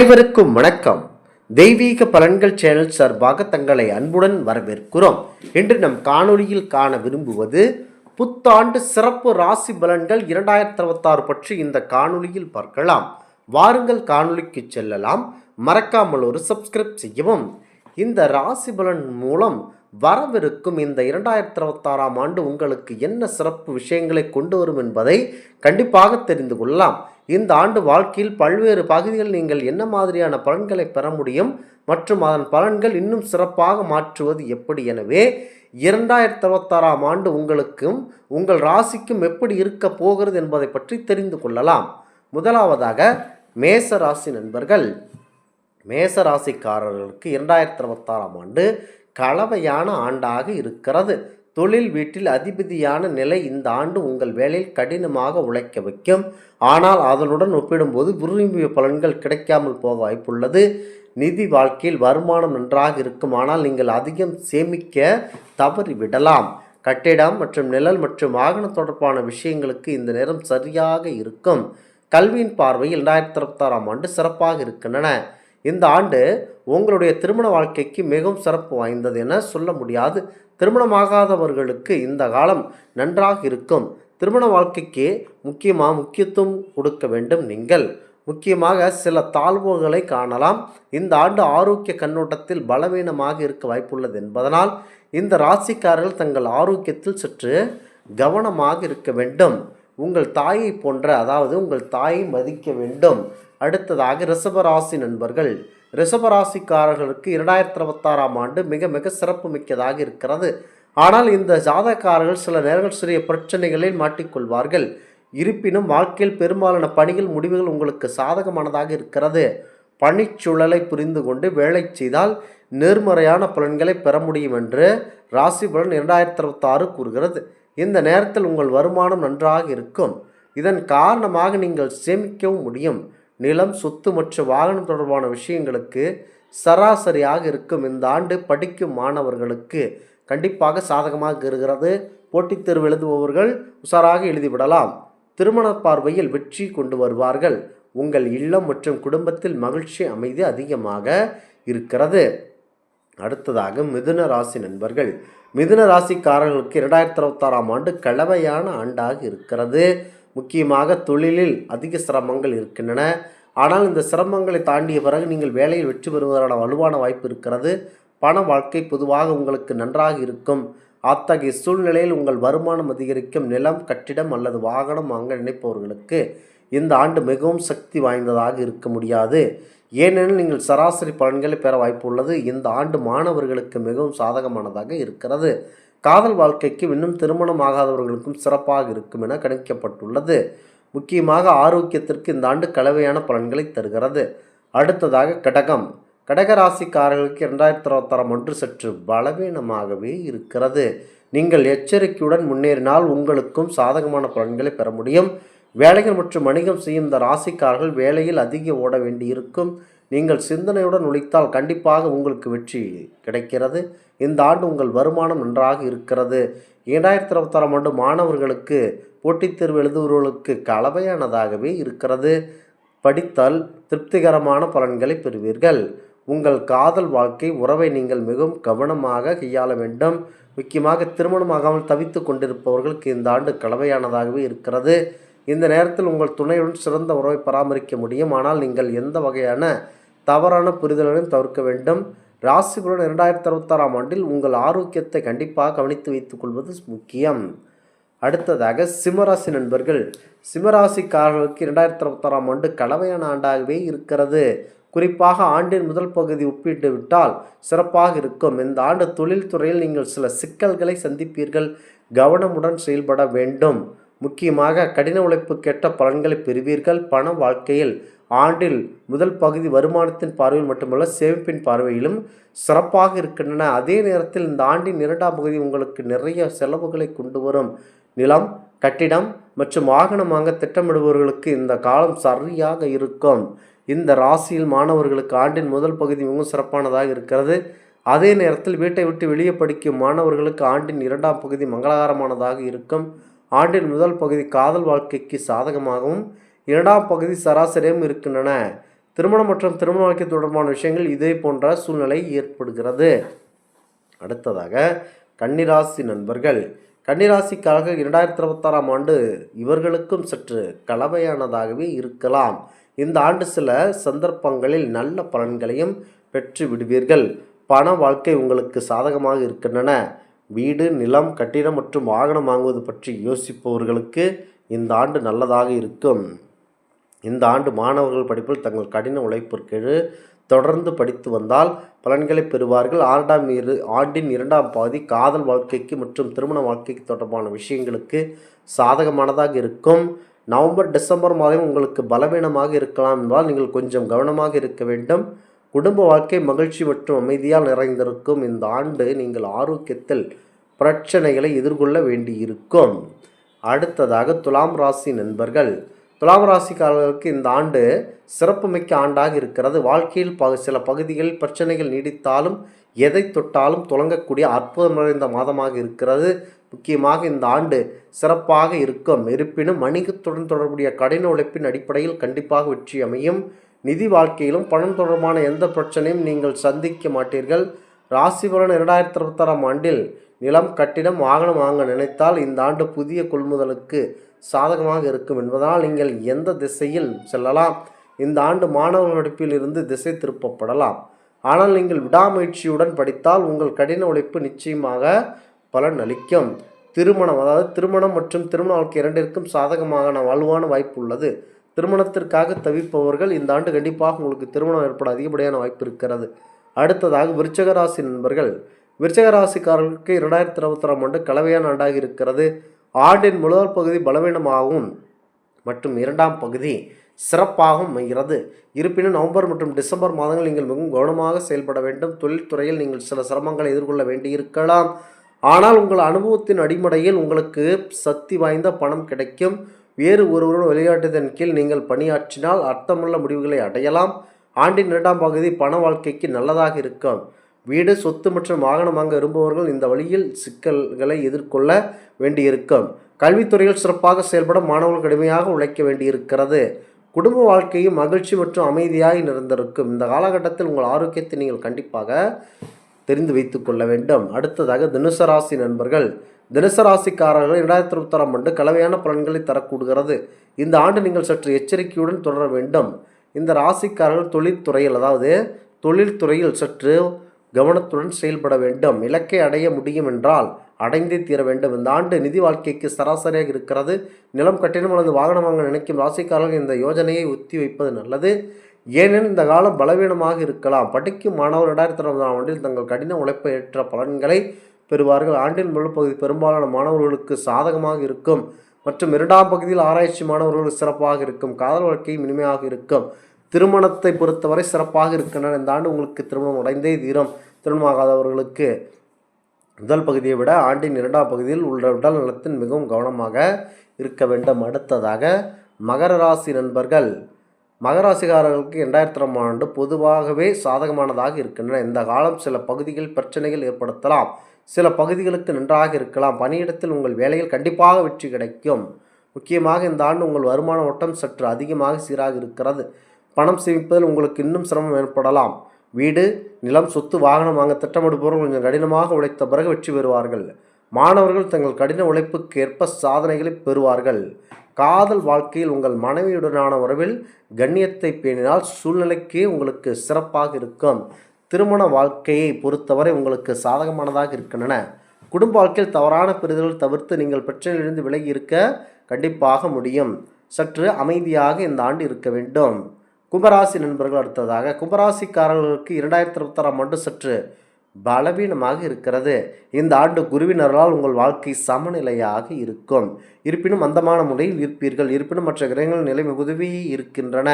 அனைவருக்கும் வணக்கம். தெய்வீக பலன்கள் சேனல் சார்பாக தங்களை அன்புடன் வரவேற்கிறோம். இன்று நம் காணொளியில் காண விரும்புவது புத்தாண்டு சிறப்பு ராசி பலன்கள் 2026 பற்றி இந்த காணொளியில் பார்க்கலாம். வாருங்கள் காணொளிக்கு செல்லலாம். மறக்காமல் ஒரு சப்ஸ்கிரைப் செய்யவும். இந்த ராசி பலன் மூலம் வரவிருக்கும் இந்த 2026ஆம் ஆண்டு உங்களுக்கு என்ன சிறப்பு விஷயங்களை கொண்டு வரும் என்பதை கண்டிப்பாக தெரிந்து கொள்ளலாம். இந்த ஆண்டு வாழ்க்கையில் பல்வேறு பகுதிகளில் நீங்கள் என்ன மாதிரியான பலன்களை பெற முடியும் மற்றும் அதன் பலன்கள் இன்னும் சிறப்பாக மாற்றுவது எப்படி, எனவே 2026ஆம் ஆண்டு உங்களுக்கும் உங்கள் ராசிக்கும் எப்படி இருக்க போகிறது என்பதை பற்றி தெரிந்து கொள்ளலாம். முதலாவதாக மேச ராசி நண்பர்கள். மேச ராசிக்காரர்களுக்கு 2026ஆம் ஆண்டு கலவையான ஆண்டாக இருக்கிறது. தொழில் வீட்டில் அதிபதியான நிலை இந்த ஆண்டு உங்கள் வேலையில் கடினமாக உழைக்க வைக்கும். ஆனால் அதனுடன் ஒப்பிடும்போது விரும்பிய பலன்கள் கிடைக்காமல் போக வாய்ப்புள்ளது. நிதி வாழ்க்கையில் வருமானம் நன்றாக இருக்கும், ஆனால் நீங்கள் அதிகம் சேமிக்க தவறிவிடலாம். கட்டிடம் மற்றும் நிழல் மற்றும் வாகன தொடர்பான விஷயங்களுக்கு இந்த நேரம் சரியாக இருக்கும். கல்வியின் பார்வையில் 2026ஆம் ஆண்டு சிறப்பாக இருக்கின்றன. இந்த ஆண்டு உங்களுடைய திருமண வாழ்க்கைக்கு மிகவும் சிறப்பு வாய்ந்தது என சொல்ல முடியாது. திருமணமாகாதவர்களுக்கு இந்த காலம் நன்றாக இருக்கும். திருமண வாழ்க்கைக்கு முக்கியத்துவம் கொடுக்க வேண்டும். நீங்கள் முக்கியமாக சில தாழ்வுகளை காணலாம். இந்த ஆண்டு ஆரோக்கிய கண்ணோட்டத்தில் பலவீனமாக இருக்க வாய்ப்புள்ளது என்பதனால் இந்த ராசிக்காரர்கள் தங்கள் ஆரோக்கியத்தில் சற்று கவனமாக இருக்க வேண்டும். உங்கள் தாயை போன்ற, அதாவது உங்கள் தாயை மதிக்க வேண்டும். அடுத்ததாக ரிஷபராசி நண்பர்கள். ரிஷபராசிக்காரர்களுக்கு 2026ஆம் ஆண்டு மிக மிக சிறப்பு மிக்கதாக இருக்கிறது. ஆனால் இந்த ஜாதகக்காரர்கள் சில நேரங்கள் சிறிய பிரச்சனைகளில் மாட்டிக்கொள்வார்கள். இருப்பினும் வாழ்க்கையில் பெரும்பாலான பணிகள் முடிவுகள் உங்களுக்கு சாதகமானதாக இருக்கிறது. பணிச்சூழலை புரிந்து கொண்டு வேலை செய்தால் நேர்மறையான பலன்களை பெற முடியும் என்று ராசி பலன் 2026 கூறுகிறது. இந்த நேரத்தில் உங்கள் வருமானம் நன்றாக இருக்கும். இதன் காரணமாக நீங்கள் சேமிக்கவும் முடியும். நிலம், சொத்து மற்றும் வாகனம் தொடர்பான விஷயங்களுக்கு சராசரியாக இருக்கும். இந்த ஆண்டு படிக்கும் மாணவர்களுக்கு கண்டிப்பாக சாதகமாக இருக்கிறது. போட்டித் தேர்வு எழுதுபவர்கள் உஷாராக எழுதிவிடலாம். திருமண பார்வையில் வெற்றி கொண்டு வருவார்கள். உங்கள் இல்லம் மற்றும் குடும்பத்தில் மகிழ்ச்சி, அமைதி அதிகமாக இருக்கிறது. அடுத்ததாக மிதுன ராசி நண்பர்கள். மிதுன ராசிக்காரர்களுக்கு 2026ஆம் ஆண்டு கலவையான ஆண்டாக இருக்கிறது. முக்கியமாக தொழிலில் அதிக சிரமங்கள் இருக்கின்றன. ஆனால் இந்த சிரமங்களை தாண்டிய பிறகு நீங்கள் வேலையில் வெற்றி பெறுவதற்கான வலுவான வாய்ப்பு இருக்கிறது. பண வாழ்க்கை பொதுவாக உங்களுக்கு நன்றாக இருக்கும். அத்தகைய சூழ்நிலையில் உங்கள் வருமானம் அதிகரிக்கும். நிலம், கட்டிடம் அல்லது வாகனம் வாங்க நினைப்பவர்களுக்கு இந்த ஆண்டு மிகவும் சக்தி வாய்ந்ததாக இருக்க முடியாது. ஏனெனில் நீங்கள் சராசரி பலன்களை பெற வாய்ப்பு உள்ளது. இந்த ஆண்டு மாணவர்களுக்கு மிகவும் சாதகமானதாக இருக்கிறது. காதல் வாழ்க்கைக்கு இன்னும் திருமணம் ஆகாதவர்களுக்கும் சிறப்பாக இருக்கும் என கணிக்கப்பட்டுள்ளது. முக்கியமாக ஆரோக்கியத்திற்கு இந்த ஆண்டு கலவையான பலன்களை தருகிறது. அடுத்ததாக கடகம். கடகராசிக்காரர்களுக்கு 2026ஆம் ஆண்டு சற்று பலவீனமாகவே இருக்கிறது. நீங்கள் எச்சரிக்கையுடன் முன்னேறினால் உங்களுக்கும் சாதகமான பலன்களை பெற முடியும். வேலைகள் மற்றும் வணிகம் செய்யும் இந்த ராசிக்காரர்கள் வேலையில் அதிக ஓட வேண்டி இருக்கும். நீங்கள் சிந்தனையுடன் உழைத்தால் கண்டிப்பாக உங்களுக்கு வெற்றி கிடைக்கிறது. இந்த ஆண்டு உங்கள் வருமானம் நன்றாக இருக்கிறது. 2026ஆம் ஆண்டு மாணவர்களுக்கு, போட்டித் தேர்வு எழுதுபவர்களுக்கு கலவையானதாகவே இருக்கிறது. படித்தால் திருப்திகரமான பலன்களை பெறுவீர்கள். உங்கள் காதல் வாழ்க்கை உறவை நீங்கள் மிகவும் கவனமாக கையாள வேண்டும். முக்கியமாக திருமணமாகாமல் தவித்து கொண்டிருப்பவர்களுக்கு இந்த ஆண்டு கலவையானதாகவே இருக்கிறது. இந்த நேரத்தில் உங்கள் துணையுடன் சிறந்த உறவை பராமரிக்க முடியும். ஆனால் நீங்கள் எந்த வகையான தவறான புரிதலையும் தவிர்க்க வேண்டும். ராசி பலன் 2026ஆம் ஆண்டில் உங்கள் ஆரோக்கியத்தை கண்டிப்பாக கவனித்து வைத்துக் கொள்வது முக்கியம். அடுத்ததாக சிம்மராசி நண்பர்கள். சிம்மராசிக்காரர்களுக்கு 2026ஆம் ஆண்டு கலவையான ஆண்டாகவே இருக்கிறது. குறிப்பாக ஆண்டின் முதல் பகுதி ஒப்பிட்டு விட்டால் சிறப்பாக இருக்கும். இந்த ஆண்டு தொழில்துறையில் நீங்கள் சில சிக்கல்களை சந்திப்பீர்கள். கவனமுடன் செயல்பட வேண்டும். முக்கியமாக கடின உழைப்புக்கேற்ற பலன்களை பெறுவீர்கள். பண வாழ்க்கையில் ஆண்டில் முதல் பகுதி வருமானத்தின் பார்வையில் மட்டுமல்ல, சேமிப்பின் பார்வையிலும் சிறப்பாக இருக்கின்றன. அதே நேரத்தில் இந்த ஆண்டின் 2ஆம் பகுதி உங்களுக்கு நிறைய செலவுகளை கொண்டு வரும். நிலம், கட்டிடம் மற்றும் வாகனம் வாங்க திட்டமிடுபவர்களுக்கு இந்த காலம் சரியாக இருக்கும். இந்த ராசியில் மாணவர்களுக்கு ஆண்டின் முதல் பகுதி மிகவும் சிறப்பானதாக இருக்கிறது. அதே நேரத்தில் வீட்டை விட்டு வெளியே படிக்கும் மாணவர்களுக்கு ஆண்டின் 2ஆம் பகுதி மங்களகரமானதாக இருக்கும். ஆண்டின் முதல் பகுதி காதல் வாழ்க்கைக்கு சாதகமாகவும் 2ஆம் பகுதி சராசரியும் இருக்கின்றன. திருமணம் மற்றும் திருமண வாழ்க்கை தொடர்பான விஷயங்கள் இதே போன்ற சூழ்நிலை ஏற்படுகிறது. அடுத்ததாக கன்னிராசி நண்பர்கள். கன்னிராசிக்காரர்கள் 2026ஆம் ஆண்டு இவர்களுக்கும் சற்று கலவையானதாகவே இருக்கலாம். இந்த ஆண்டு சில சந்தர்ப்பங்களில் நல்ல பலன்களையும் பெற்று விடுவீர்கள். பண வாழ்க்கை உங்களுக்கு சாதகமாக இருக்கின்றன. வீடு, நிலம், கட்டிடம் மற்றும் வாகனம் வாங்குவது பற்றி யோசிப்பவர்களுக்கு இந்த ஆண்டு நல்லதாக இருக்கும். இந்த ஆண்டு மாணவர்கள் படிப்பில் தங்கள் கடின உழைப்பிற்கு தொடர்ந்து படித்து வந்தால் பலன்களை பெறுவார்கள். ஆண்டின் 2ஆம் பகுதி காதல் வாழ்க்கைக்கு மற்றும் திருமண வாழ்க்கைக்கு தொடர்பான விஷயங்களுக்கு சாதகமானதாக இருக்கும். நவம்பர், டிசம்பர் மாதம் உங்களுக்கு பலவீனமாக இருக்கலாம் என்பதால் நீங்கள் கொஞ்சம் கவனமாக இருக்க வேண்டும். குடும்ப வாழ்க்கை மகிழ்ச்சி மற்றும் அமைதியால் நிறைந்திருக்கும். இந்த ஆண்டு நீங்கள் ஆரோக்கியத்தில் பிரச்சனைகளை எதிர்கொள்ள வேண்டியிருக்கும். அடுத்ததாக துலாம் ராசி நண்பர்கள். துலாம் ராசிக்காரர்களுக்கு இந்த ஆண்டு சிறப்புமிக்க ஆண்டாக இருக்கிறது. வாழ்க்கையில் சில பகுதிகளில் பிரச்சனைகள் நீடித்தாலும் எதை தொட்டாலும் தொடங்கக்கூடிய அற்புதம் நிறைந்த மாதமாக இருக்கிறது. முக்கியமாக இந்த ஆண்டு சிறப்பாக இருக்கும். இருப்பினும் வணிகத்துடன் தொடர்புடைய கடின உழைப்பின் அடிப்படையில் கண்டிப்பாக வெற்றி அமையும். நிதி வாழ்க்கையிலும் பணம் தொடர்பான எந்த பிரச்சனையும் நீங்கள் சந்திக்க மாட்டீர்கள். ராசி பலன் 2026ஆம் ஆண்டில் நிலம், கட்டிடம், வாகனம் வாங்க நினைத்தால் இந்த ஆண்டு புதிய கொள்முதலுக்கு சாதகமாக இருக்கும் என்பதனால் நீங்கள் எந்த திசையில் செல்லலாம். இந்த ஆண்டு மாணவர்கள் படிப்பில் இருந்து திசை திருப்பப்படலாம். ஆனால் நீங்கள் விடாமுயற்சியுடன் படித்தால் உங்கள் கடின உழைப்பு நிச்சயமாக பலன் அளிக்கும். திருமணம் மற்றும் திருமண வாழ்க்கை இரண்டிற்கும் சாதகமான வலுவான வாய்ப்பு உள்ளது. திருமணத்திற்காக தவிப்பவர்கள் இந்த ஆண்டு கண்டிப்பாக உங்களுக்கு திருமணம் ஏற்பட அதிகப்படியான வாய்ப்பு இருக்கிறது. அடுத்ததாக விருச்சிக ராசி நண்பர்கள். விருச்சிக ராசிக்காரர்களுக்கு 2026ஆம் ஆண்டு கலவையான ஆண்டாக இருக்கிறது. ஆண்டின் முதல் பகுதி பலவீனமாகவும் மற்றும் 2ஆம் பகுதி சிறப்பாகவும் அமைகிறது. இருப்பினும் நவம்பர் மற்றும் டிசம்பர் மாதங்கள் நீங்கள் மிகவும் கவனமாக செயல்பட வேண்டும். தொழில்துறையில் நீங்கள் சில சிரமங்களை எதிர்கொள்ள வேண்டியிருக்கலாம். ஆனால் உங்கள் அனுபவத்தின் அடிப்படையில் உங்களுக்கு சக்தி வாய்ந்த பணம் கிடைக்கும். வேறு ஒருவருடன் விளையாட்டுதன் கீழ் நீங்கள் பணியாற்றினால் அர்த்தமுள்ள முடிவுகளை அடையலாம். ஆண்டின் 2ஆம் பகுதி பண வாழ்க்கைக்கு நல்லதாக இருக்கும். வீடு, சொத்து மற்றும் வாகனம் வாங்க விரும்புபவர்கள் இந்த வழியில் சிக்கல்களை எதிர்கொள்ள வேண்டியிருக்கும். கல்வித்துறையில் சிறப்பாக செயல்பட மாணவர்கள் கடுமையாக உழைக்க வேண்டியிருக்கிறது. குடும்ப வாழ்க்கையும் மகிழ்ச்சி மற்றும் அமைதியாக நிறைந்திருக்கும். இந்த காலகட்டத்தில் உங்கள் ஆரோக்கியத்தை நீங்கள் கண்டிப்பாக தெரிந்து வைத்து கொள்ள வேண்டும். அடுத்ததாக தனுசு ராசி நண்பர்கள். தனுசு ராசிக்காரர்கள் 2026ஆம் ஆண்டு கலவையான பலன்களை தரக்கூடுகிறது. இந்த ஆண்டு நீங்கள் சற்று எச்சரிக்கையுடன் தொடர வேண்டும். இந்த ராசிக்காரர்கள் தொழில்துறையில் சற்று கவனத்துடன் செயல்பட வேண்டும். இலக்கை அடைய முடியும் என்றால் அடைந்தே தீர வேண்டும். இந்த ஆண்டு நிதி வாழ்க்கைக்கு சராசரியாக இருக்கிறது. நிலம், கட்டிடம் அல்லது வாகனம் வாங்க நினைக்கும் ராசிக்காரர்கள் இந்த யோஜனையை ஒத்தி வைப்பது நல்லது. ஏனெனில் இந்த காலம் பலவீனமாக இருக்கலாம். படிக்கும் மாணவர் 2026ஆம் ஆண்டில் தங்கள் கடின உழைப்பை ஏற்ற பலன்களை பெறுவார்கள். ஆண்டின் முதல் பகுதி பெரும்பாலான மாணவர்களுக்கு சாதகமாக இருக்கும் மற்றும் 2ஆம் பகுதியில் ஆராய்ச்சி மாணவர்களுக்கு சிறப்பாக இருக்கும். காதல் வாழ்க்கையும் இனிமையாக இருக்கும். திருமணத்தை பொறுத்தவரை சிறப்பாக இருக்கின்றன. இந்த ஆண்டு உங்களுக்கு திருமணம் அடைந்தே தீரும். திருமணமாகாதவர்களுக்கு முதல் பகுதியை விட ஆண்டின் 2ஆம் பகுதியில் உள்ள உடல் நலத்தின் மிகவும் கவனமாக இருக்க வேண்டும். அடுத்ததாக மகர ராசி நண்பர்கள். மகராசிக்காரர்களுக்கு 2026ஆம் ஆண்டு பொதுவாகவே சாதகமானதாக இருக்கின்றன. இந்த காலம் சில பகுதிகளில் பிரச்சனைகள் ஏற்படுத்தலாம். சில பகுதிகளுக்கு நன்றாக இருக்கலாம். பணியிடத்தில் உங்கள் வேலையில் கண்டிப்பாக வெற்றி கிடைக்கும். முக்கியமாக இந்த ஆண்டு உங்கள் வருமான ஓட்டம் சற்று அதிகமாக சீராக இருக்கிறது. பணம் சேமிப்பதில் உங்களுக்கு இன்னும் சிரமம் ஏற்படலாம். வீடு, நிலம், சொத்து, வாகனம் வாங்க திட்டமிடுபவர்கள் கொஞ்சம் கடினமாக உழைத்த பிறகு வெற்றி பெறுவார்கள். மாணவர்கள் தங்கள் கடின உழைப்புக்கு ஏற்ப சாதனைகளை பெறுவார்கள். காதல் வாழ்க்கையில் உங்கள் மனைவியுடனான உறவில் கண்ணியத்தை பேணினால் சூழ்நிலைக்கு உங்களுக்கு சிறப்பாக இருக்கும். திருமண வாழ்க்கையை பொறுத்தவரை உங்களுக்கு சாதகமானதாக இருக்கின்றன. குடும்ப வாழ்க்கையில் தவறான புரிதல்கள் தவிர்த்து நீங்கள் பிரச்சனையிலிருந்து விலகி இருக்க கண்டிப்பாக முடியும். சற்று அமைதியாக இந்த ஆண்டு இருக்க வேண்டும். கும்பராசி நண்பர்கள். அடுத்ததாக கும்பராசிக்காரர்களுக்கு 2026ஆம் ஆண்டு சற்று பலவீனமாக இருக்கிறது. இந்த ஆண்டு குருவினரால் உங்கள் வாழ்க்கை சமநிலையாக இருக்கும். இருப்பினும் மந்தமான முறையில் இருப்பீர்கள். இருப்பினும் மற்ற கிரகங்கள் நிலை உதவி இருக்கின்றன.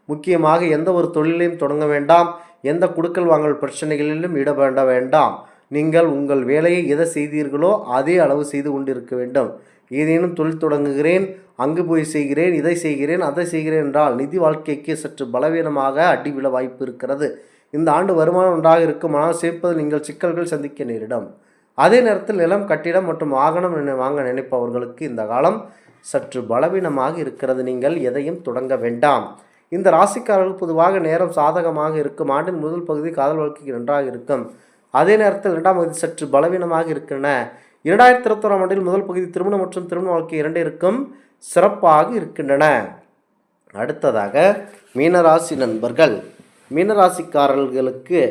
முக்கியமாக எந்த ஒரு தொழிலையும் தொடங்க வேண்டாம். எந்த குடுக்கல் வாங்கல் பிரச்சனைகளிலும் ஈடுபட வேண்டாம். நீங்கள் உங்கள் வேலையை எதை செய்தீர்களோ அதே அளவு செய்து கொண்டிருக்க வேண்டும். ஏதேனும் தொழில் தொடங்குகிறேன், அங்கு போய் செய்கிறேன், இதை செய்கிறேன், அதை செய்கிறேன் என்றால் நிதி வாழ்க்கைக்கு சற்று பலவீனமாக அடிவிழ வாய்ப்பு இருக்கிறது. இந்த ஆண்டு வருமானம் நன்றாக இருக்கும். ஆனால் சேர்ப்பதில் நீங்கள் சிக்கல்கள் சந்திக்க நேரிடும். அதே நேரத்தில் நிலம், கட்டிடம் மற்றும் வாகனம் வாங்க நினைப்பவர்களுக்கு இந்த காலம் சற்று பலவீனமாக இருக்கிறது. நீங்கள் எதையும் தொடங்க வேண்டாம். இந்த ராசிக்காரர்கள் பொதுவாக நேரம் சாதகமாக இருக்கும். ஆண்டின் முதல் பகுதி காதல் வாழ்க்கைக்கு நன்றாக இருக்கும். அதே நேரத்தில் 2ஆம் பகுதி சற்று பலவீனமாக இருக்கின்றன. 2021ஆம் ஆண்டில் முதல் பகுதி திருமணம் மற்றும் திருமண வாழ்க்கை இரண்டு இருக்கும் சிறப்பாக இருக்கின்றன. அடுத்ததாக மீனராசி நண்பர்கள். மீனராசிக்காரர்களுக்கு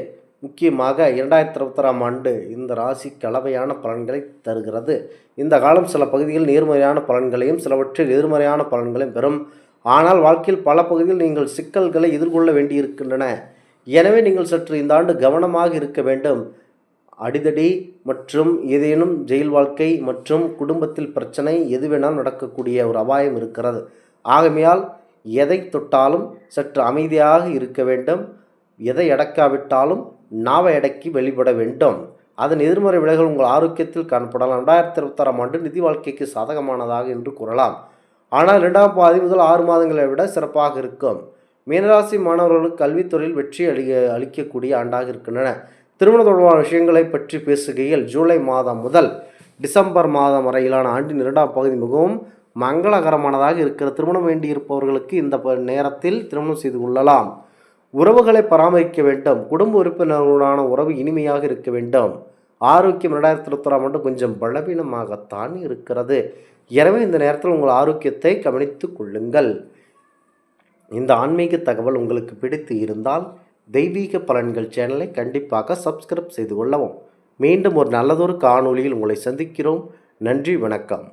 முக்கியமாக 2021ஆம் ஆண்டு இந்த ராசி கலவையான பலன்களை தருகிறது. இந்த காலம் சில பகுதியில் நேர்மறையான பலன்களையும் சிலவற்றில் எதிர்மறையான பலன்களையும் பெறும். ஆனால் வாழ்க்கையில் பல பகுதியில் நீங்கள் சிக்கல்களை எதிர்கொள்ள வேண்டியிருக்கின்றன. எனவே நீங்கள் சற்று இந்த ஆண்டு கவனமாக இருக்க வேண்டும். அடிதடி மற்றும் ஏதேனும் ஜெயில் வாழ்க்கை மற்றும் குடும்பத்தில் பிரச்சனை எது வேணாலும் நடக்கக்கூடிய ஒரு அபாயம் இருக்கிறது. ஆகையால் எதை தொட்டாலும் சற்று அமைதியாக இருக்க வேண்டும். எதை அடக்காவிட்டாலும் நாவை அடக்கி வெளிப்பட வேண்டும். அதன் எதிர்மறை விளைவுகள் உங்கள் ஆரோக்கியத்தில் காணப்படலாம். 2026ஆம் ஆண்டு நிதி வாழ்க்கைக்கு சாதகமானதாக என்று கூறலாம். ஆனால் 2ஆம் பாதி முதல் 6 மாதங்களை விட சிறப்பாக இருக்கும். மீனராசி மாணவர்களுக்கு கல்வித்துறையில் வெற்றி அளிக்கக்கூடிய ஆண்டாக இருக்கின்றன. திருமண தொடர்பான விஷயங்களை பற்றி பேசுகையில் ஜூலை மாதம் முதல் டிசம்பர் மாதம் வரையிலான ஆண்டின் 2ஆம் பகுதி மிகவும் மங்களகரமானதாக இருக்கிற திருமணம் வேண்டியிருப்பவர்களுக்கு இந்த நேரத்தில் திருமணம் செய்து கொள்ளலாம். உறவுகளை பராமரிக்க வேண்டும். குடும்ப உறுப்பினர்களுடனான உறவு இனிமையாக இருக்க வேண்டும். ஆரோக்கியம் 2021ஆம் ஆண்டு கொஞ்சம் பலவீனமாகத்தான் இருக்கிறது. எனவே இந்த நேரத்தில் உங்கள் ஆரோக்கியத்தை கவனித்துக் கொள்ளுங்கள். இந்த ஆன்மீக தகவல் உங்களுக்கு பிடித்து இருந்தால் தெய்வீக பலன்கள் சேனலை கண்டிப்பாக சப்ஸ்கிரைப் செய்து கொள்ளவும். மீண்டும் ஒரு நல்லதொரு காணொளியில் உங்களை சந்திக்கிறோம். நன்றி, வணக்கம்.